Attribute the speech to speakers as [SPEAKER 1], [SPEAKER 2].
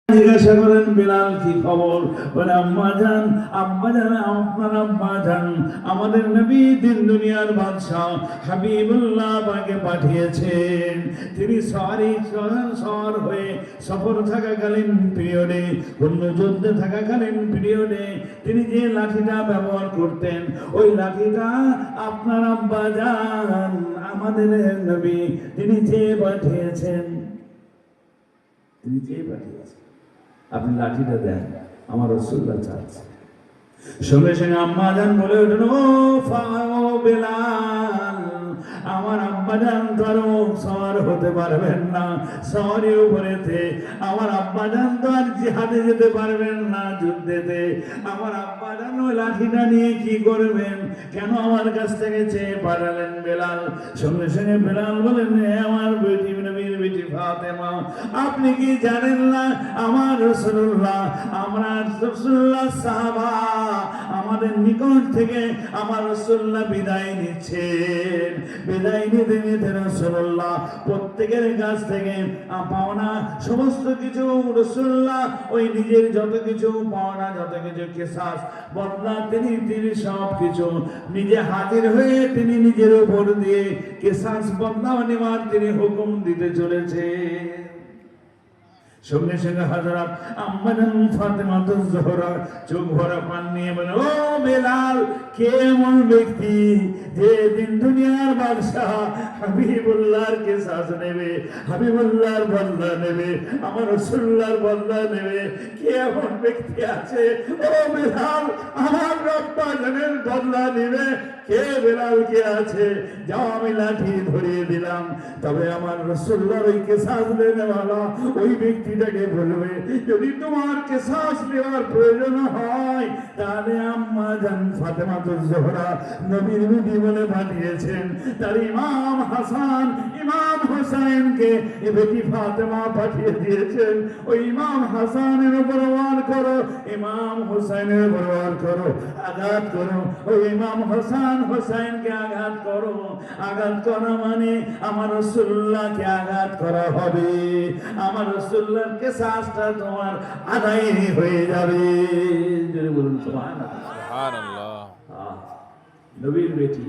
[SPEAKER 1] জিজ্ঞাসা করেন বেলাল কি খবর? বলে আম্মা জান আপনার আম্মা জান আমাদের নবী দিন দুনিয়ার বাদশাহ হাবিবুল্লাহ পাকে পাঠিয়েছেন। তিনি সর হয়ে সফর থাকাকালীন পিরিয়ডে, অন্য যুদ্ধে থাকাকালীন পিরিয়ডে তিনি যে লাঠিটা ব্যবহার করতেন, ওই লাঠিটা আপনার আব্বা জান আমাদের নবী তিনি চেয়ে পাঠিয়েছেন। তিনি চেয়ে পাঠিয়েছেন, আপনি লাঠিটা দেন, আমার রাসূলুল্লাহ চাচ্ছে। সঙ্গে সঙ্গে আম্মা জান বলে উঠেন, ও বেলাল, আমার আব্বা জান তো আরো সওয়ার হতে পারবেন না, সওয়ারের উপরেতে আমার আব্বা জান তো আর জিহাদে যেতে পারবেন না, যুদ্ধেতে। আমার আব্বা জান ওই লাঠিটা নিয়ে কি করবেন? কেন আমার কাছ থেকে চেয়ে পাঠালেন বেলাল? সঙ্গে সঙ্গে বেলাল বলেন, আমার বেটি নবীর বেটি ফাতেমা, আপনি কি জানেন না আমার রাসূলুল্লাহ, আমরা রাসূলুল্লাহ সাহাবা, আমাদের নিকট থেকে আমার রাসূলুল্লাহ বিদায় নিচ্ছেন। বিদায় নিতে নিতে রাসূলুল্লাহ প্রত্যেকের কাছ থেকে পাওনা সমস্ত কিছু রাসূলুল্লাহ ওই নিজের যত কিছু পাওনা, যত কিছু কিসাস বদলা তিনি সব কিছু নিজে হাজির হয়ে তিনি নিজের উপর দিয়ে কিসাস বদলা নেওয়ার তিনি হুকুম দিতে চলেছে। সঙ্গে সঙ্গে হযরত আম্মা জান ফাতেমা জোহরা চোখ ভরা পানি নিয়ে বলে, ও বেলাল, কে এমন ব্যক্তি যে দিন দুনিয়ার বাদশাহ হাবিবুল্লাহর কিসাস নেবে, হাবিবুল্লাহর বদলা নেবে, আমার রাসূলুল্লাহর বদলা নেবে? কে এমন ব্যক্তি আছে? ও বেলাল, আমার রব্বা জানের বদলা নেবে কে? বেলাল কে আছে? যাও, আমি লাঠি ধরিয়ে দিলাম, তবে আমার রাসূলুল্লাহর ওই কিসাস নেওয়ালা ওই ব্যক্তিটাকে বলবে, যদি তোমার কিসাস নেওয়ার প্রয়োজন হয় তাহলে আম্মা জান ফাতেমা জোহরা নবীর বিবি বলে পাঠিয়েছেন, তার ইমাম হাসান ইমাম হোসেনকে এ বেটি ফাতেমা পাঠিয়ে দিয়েছেন। ওই ইমাম হাসানের উপর ওয়ার করো, ইমাম হোসেনের উপর ওয়ার করো, আঘাত করো, ওই ইমাম হোসেনকে আঘাত করো। আঘাত করা মানে আমার রাসূলুল্লাহকে আঘাত করা হবে, আমার রাসূলুল্লাহর কিসাসটা তোমার আদায় হয়ে যাবে। বলুন সুবহানাল্লাহ। নবীর বেটি